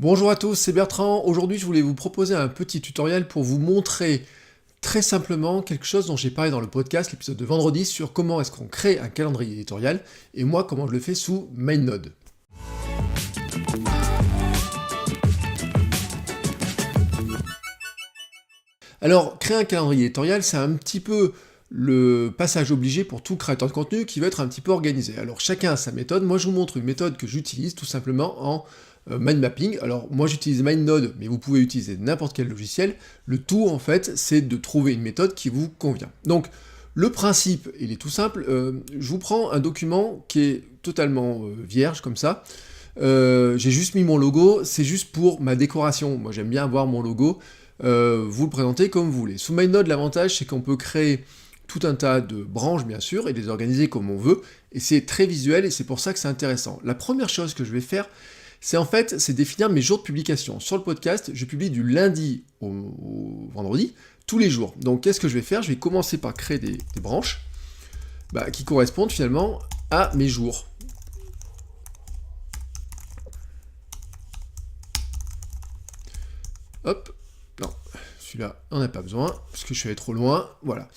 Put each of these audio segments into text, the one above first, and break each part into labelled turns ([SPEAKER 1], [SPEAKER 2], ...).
[SPEAKER 1] Bonjour à tous, c'est Bertrand. Aujourd'hui, je voulais vous proposer un petit tutoriel pour vous montrer très simplement quelque chose dont j'ai parlé dans le podcast, l'épisode de vendredi, sur comment est-ce qu'on crée un calendrier éditorial, et moi, comment je le fais sous MindNode. Alors, créer un calendrier éditorial, c'est un petit peu le passage obligé pour tout créateur de contenu qui veut être un petit peu organisé. Alors, chacun a sa méthode. Moi, je vous montre une méthode que j'utilise tout simplement en mind mapping. Alors, moi, j'utilise MindNode, mais vous pouvez utiliser n'importe quel logiciel. Le tout, en fait, c'est de trouver une méthode qui vous convient. Donc, le principe, il est tout simple. Je vous prends un document qui est totalement vierge, comme ça. J'ai juste mis mon logo, c'est juste pour ma décoration. Moi, j'aime bien avoir mon logo. Vous le présentez comme vous voulez. Sous MindNode, l'avantage, c'est qu'on peut créer tout un tas de branches, bien sûr, et les organiser comme on veut, et c'est très visuel, et c'est pour ça que c'est intéressant. La première chose que je vais faire, c'est définir mes jours de publication. Sur le podcast, je publie du lundi au vendredi, tous les jours. Donc, qu'est-ce que je vais faire? Je vais commencer par créer des branches qui correspondent finalement à mes jours. Hop, non, celui-là, on n'a pas besoin, parce que je suis allé trop loin, voilà.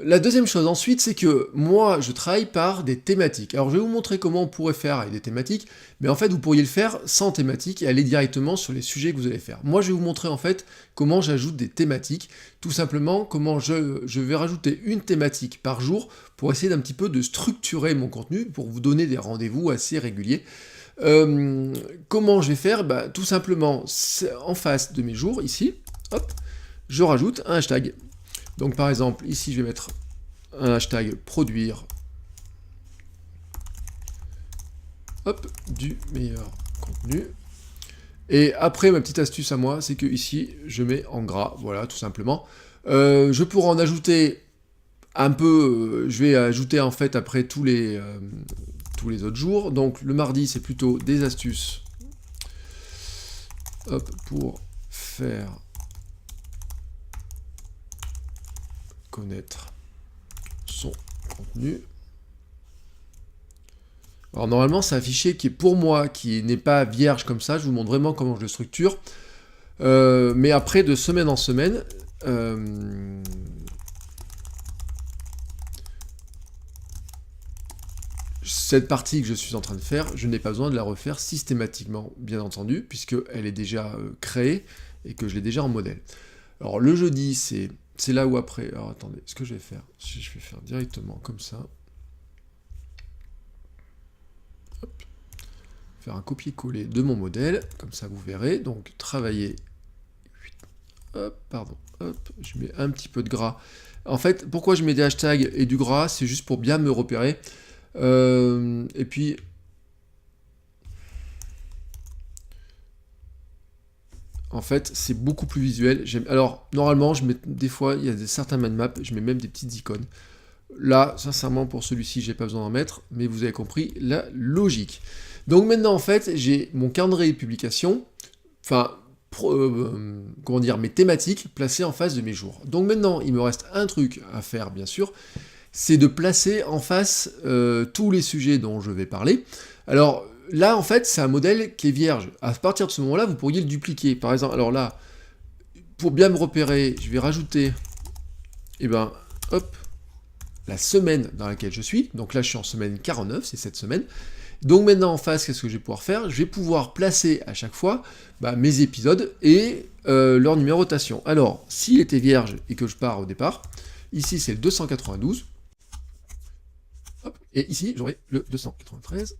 [SPEAKER 1] La deuxième chose ensuite, c'est que moi, je travaille par des thématiques. Alors, je vais vous montrer comment on pourrait faire avec des thématiques, mais en fait, vous pourriez le faire sans thématique et aller directement sur les sujets que vous allez faire. Moi, je vais vous montrer en fait comment j'ajoute des thématiques, tout simplement comment je vais rajouter une thématique par jour pour essayer d'un petit peu de structurer mon contenu, pour vous donner des rendez-vous assez réguliers. Comment je vais faire? Tout simplement, en face de mes jours, ici, hop, je rajoute un hashtag. Donc par exemple, ici je vais mettre un hashtag produire, hop, du meilleur contenu. Et après, ma petite astuce à moi, c'est que ici, je mets en gras, voilà, tout simplement. Je pourrais en ajouter un peu, je vais ajouter en fait après tous les autres jours. Donc le mardi, c'est plutôt des astuces, hop, pour faire connaître son contenu. Alors normalement c'est un fichier qui est pour moi, qui n'est pas vierge comme ça, je vous montre vraiment comment je le structure. Mais après, de semaine en semaine, cette partie que je suis en train de faire, je n'ai pas besoin de la refaire systématiquement, bien entendu, puisqu'elle est déjà créée et que je l'ai déjà en modèle. Alors le jeudi, c'est là où après... Alors attendez, ce que je vais faire, je vais faire directement comme ça. Hop. Faire un copier-coller de mon modèle, comme ça vous verrez. Donc travailler... Hop, pardon, hop, je mets un petit peu de gras. En fait, pourquoi je mets des hashtags et du gras? C'est juste pour bien me repérer. Et puis... En fait, c'est beaucoup plus visuel. Alors, normalement, je mets des fois, il y a certains mind maps, je mets même des petites icônes. Là, sincèrement, pour celui-ci, j'ai pas besoin d'en mettre, mais vous avez compris la logique. Donc maintenant, en fait, j'ai mon calendrier de publication, comment dire, mes thématiques placées en face de mes jours. Donc maintenant, il me reste un truc à faire, bien sûr, c'est de placer en face tous les sujets dont je vais parler. Alors, là, en fait, c'est un modèle qui est vierge. À partir de ce moment-là, vous pourriez le dupliquer. Par exemple, alors là, pour bien me repérer, je vais rajouter, hop, la semaine dans laquelle je suis. Donc là, je suis en semaine 49, c'est cette semaine. Donc maintenant, en face, qu'est-ce que je vais pouvoir faire? Je vais pouvoir placer à chaque fois mes épisodes et leur numérotation. Alors, s'il était vierge et que je pars au départ, ici, c'est le 292. Hop, et ici, j'aurai le 293.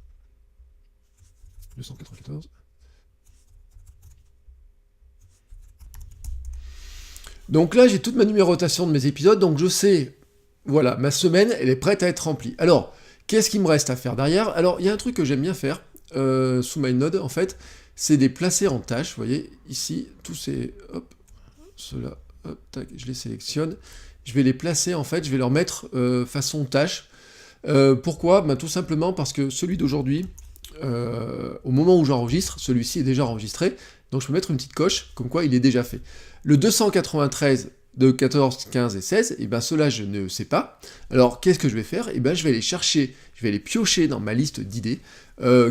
[SPEAKER 1] 294. Donc là, j'ai toute ma numérotation de mes épisodes, donc je sais, voilà, ma semaine, elle est prête à être remplie. Alors, qu'est-ce qu'il me reste à faire derrière? Alors, il y a un truc que j'aime bien faire, sous MindNode, en fait, c'est de les placer en tâches, vous voyez, ici, tous ces, hop, ceux-là, hop, tac, je les sélectionne, je vais les placer, en fait, je vais leur mettre façon tâche. Pourquoi? Tout simplement parce que celui d'aujourd'hui, au moment où j'enregistre, celui-ci est déjà enregistré, donc je peux mettre une petite coche, comme quoi il est déjà fait. Le 293 de 14, 15 et 16, ceux-là je ne sais pas. Alors qu'est-ce que je vais faire? Je vais aller chercher, je vais aller piocher dans ma liste d'idées,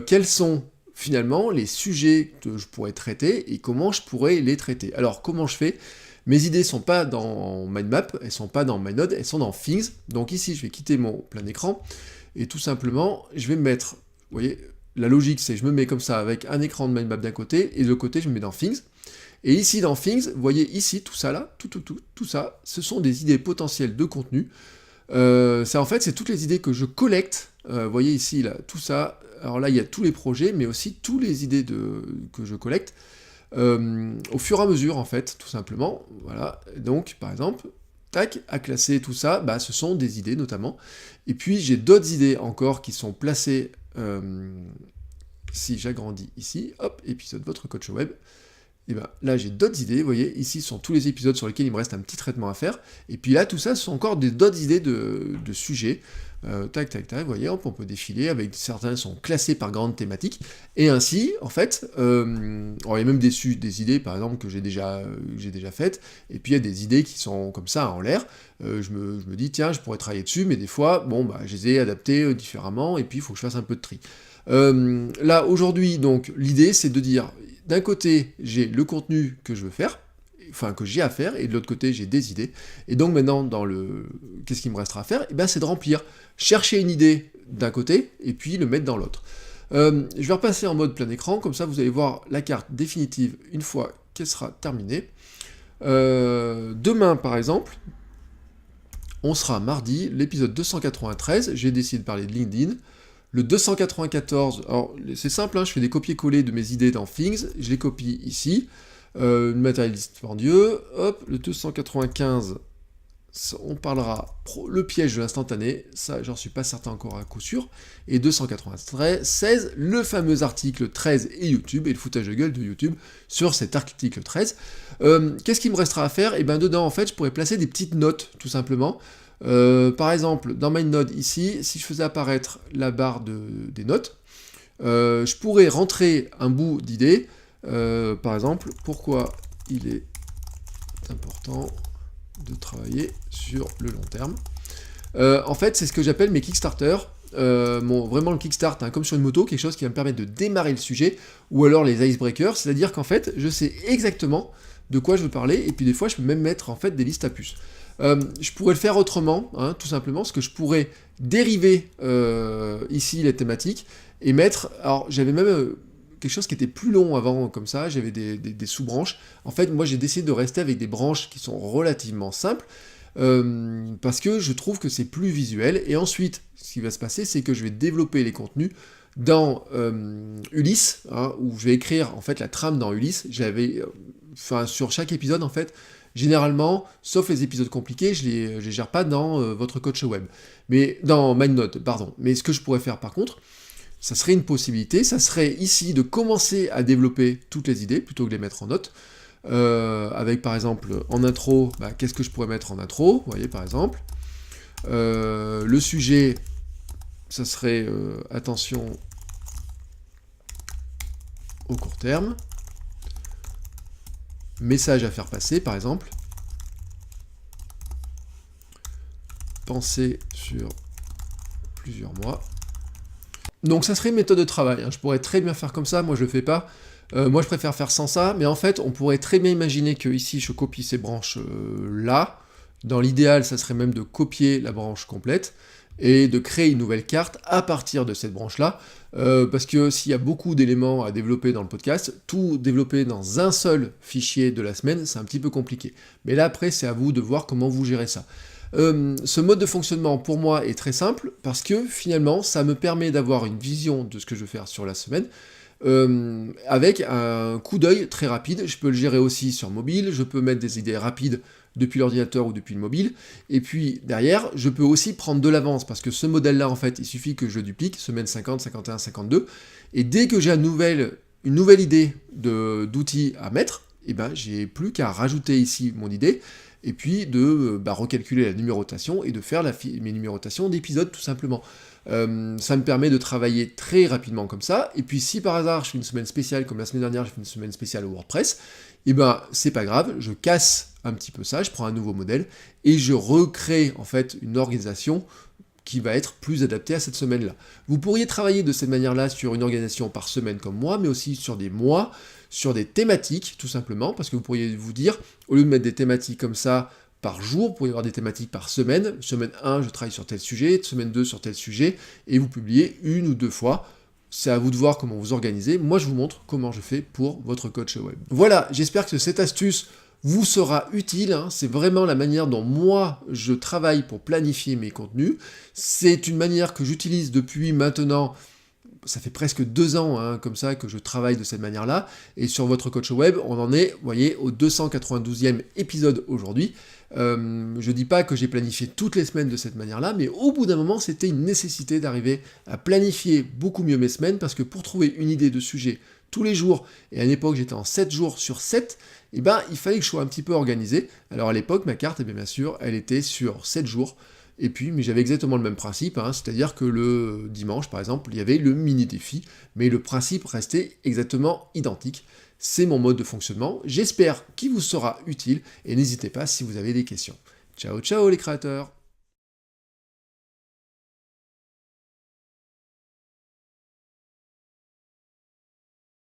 [SPEAKER 1] quels sont finalement les sujets que je pourrais traiter et comment je pourrais les traiter. Alors comment je fais? Mes idées sont pas dans Mindmap, elles sont pas dans MindNode, elles sont dans Things. Donc ici je vais quitter mon plein écran et tout simplement je vais me mettre, vous voyez, la logique c'est je me mets comme ça avec un écran de Mindmap d'un côté et de l'autre côté je me mets dans Things. Et ici dans Things, vous voyez ici tout ça là, tout ça, ce sont des idées potentielles de contenu. Ça en fait c'est toutes les idées que je collecte. Vous voyez ici là tout ça. Alors là il y a tous les projets, mais aussi toutes les idées que je collecte au fur et à mesure en fait, tout simplement. Voilà. Donc par exemple, tac, à classer tout ça, bah ce sont des idées notamment. Et puis j'ai d'autres idées encore qui sont placées. Si j'agrandis ici, hop, épisode votre coach web. Et ben là j'ai d'autres idées, vous voyez, ici sont tous les épisodes sur lesquels il me reste un petit traitement à faire, et puis là tout ça ce sont encore d'autres idées de sujets, tac, vous voyez, on peut défiler, avec certains sont classés par grande thématique, et ainsi, en fait, alors il y a même des idées, par exemple, que j'ai déjà faites, et puis il y a des idées qui sont comme ça, en l'air, je me dis, tiens, je pourrais travailler dessus, mais des fois, bon, bah, je les ai adaptées différemment, et puis il faut que je fasse un peu de tri. Là, aujourd'hui, donc, l'idée, c'est de dire, d'un côté, j'ai le contenu que je veux faire, enfin, que j'ai à faire, et de l'autre côté, j'ai des idées. Et donc, maintenant, qu'est-ce qu'il me restera à faire? Eh bien, c'est de remplir. Chercher une idée d'un côté, et puis le mettre dans l'autre. Je vais repasser en mode plein écran, comme ça, vous allez voir la carte définitive une fois qu'elle sera terminée. Demain, par exemple, on sera mardi, l'épisode 293, j'ai décidé de parler de LinkedIn. Le 294, alors c'est simple, hein, je fais des copier-coller de mes idées dans Things, je les copie ici, matérialiste vendieux, hop, le 295, on parlera le piège de l'instantané, ça j'en suis pas certain encore à coup sûr, et 296, le fameux article 13 et YouTube, et le foutage de gueule de YouTube sur cet article 13. Qu'est-ce qu'il me restera à faire? Et bien dedans, en fait, je pourrais placer des petites notes, tout simplement. Par exemple, dans MindNode ici, si je faisais apparaître la barre des notes, je pourrais rentrer un bout d'idée, par exemple, pourquoi il est important de travailler sur le long terme. En fait, c'est ce que j'appelle mes Kickstarter. Vraiment le Kickstart, hein, comme sur une moto, quelque chose qui va me permettre de démarrer le sujet, ou alors les icebreakers, c'est-à-dire qu'en fait, je sais exactement de quoi je veux parler, et puis des fois, je peux même mettre en fait des listes à puces. Je pourrais le faire autrement, hein, tout simplement, parce que je pourrais dériver ici les thématiques, et mettre, alors j'avais même quelque chose qui était plus long avant, comme ça, j'avais des sous-branches. En fait, moi j'ai décidé de rester avec des branches qui sont relativement simples, parce que je trouve que c'est plus visuel, et ensuite, ce qui va se passer, c'est que je vais développer les contenus dans Ulysse, hein, où je vais écrire en fait la trame dans Ulysse. Sur chaque épisode, en fait, généralement, sauf les épisodes compliqués, je les gère pas dans votre coach web, mais dans MindNode, pardon. Mais ce que je pourrais faire par contre, ça serait une possibilité, ça serait ici de commencer à développer toutes les idées, plutôt que de les mettre en note, avec par exemple en intro, qu'est-ce que je pourrais mettre en intro, vous voyez par exemple, le sujet, ça serait attention au court terme, message à faire passer par exemple, penser sur plusieurs mois. Donc ça serait une méthode de travail, hein. Je pourrais très bien faire comme ça, moi je le fais pas. Moi je préfère faire sans ça, mais en fait on pourrait très bien imaginer que ici je copie ces branches là. Dans l'idéal, ça serait même de copier la branche complète et de créer une nouvelle carte à partir de cette branche-là, parce que s'il y a beaucoup d'éléments à développer dans le podcast, tout développer dans un seul fichier de la semaine, c'est un petit peu compliqué. Mais là après, c'est à vous de voir comment vous gérez ça. Ce mode de fonctionnement pour moi est très simple, parce que finalement, ça me permet d'avoir une vision de ce que je veux faire sur la semaine, avec un coup d'œil très rapide. Je peux le gérer aussi sur mobile, je peux mettre des idées rapides depuis l'ordinateur ou depuis le mobile, et puis derrière, je peux aussi prendre de l'avance, parce que ce modèle-là, en fait, il suffit que je le duplique, semaine 50, 51, 52, et dès que j'ai une nouvelle idée d'outils à mettre, et ben j'ai plus qu'à rajouter ici mon idée, et puis de recalculer la numérotation, et de faire mes numérotations d'épisodes, tout simplement. Ça me permet de travailler très rapidement comme ça, et puis si par hasard je fais une semaine spéciale, comme la semaine dernière j'ai fait une semaine spéciale au WordPress, et ben c'est pas grave, je casse un petit peu ça, je prends un nouveau modèle, et je recrée en fait une organisation qui va être plus adapté à cette semaine-là. Vous pourriez travailler de cette manière-là sur une organisation par semaine comme moi, mais aussi sur des mois, sur des thématiques, tout simplement, parce que vous pourriez vous dire, au lieu de mettre des thématiques comme ça par jour, vous pourriez avoir des thématiques par semaine. Semaine 1, je travaille sur tel sujet, semaine 2 sur tel sujet, et vous publiez 1 ou 2 fois. C'est à vous de voir comment vous organisez. Moi, je vous montre comment je fais pour votre coach web. Voilà, j'espère que cette astuce vous sera utile, hein. C'est vraiment la manière dont moi je travaille pour planifier mes contenus. C'est une manière que j'utilise depuis maintenant, ça fait presque 2 ans, hein, comme ça, que je travaille de cette manière-là, et sur votre coach web, on en est, vous voyez, au 292e épisode aujourd'hui. Je dis pas que j'ai planifié toutes les semaines de cette manière-là, mais au bout d'un moment, c'était une nécessité d'arriver à planifier beaucoup mieux mes semaines, parce que pour trouver une idée de sujet tous les jours, et à une époque j'étais en 7 jours sur 7, il fallait que je sois un petit peu organisé. Alors à l'époque, ma carte, bien sûr, elle était sur 7 jours, et puis, mais j'avais exactement le même principe, hein, c'est-à-dire que le dimanche, par exemple, il y avait le mini-défi, mais le principe restait exactement identique. C'est mon mode de fonctionnement, j'espère qu'il vous sera utile, et n'hésitez pas si vous avez des questions. Ciao ciao les créateurs!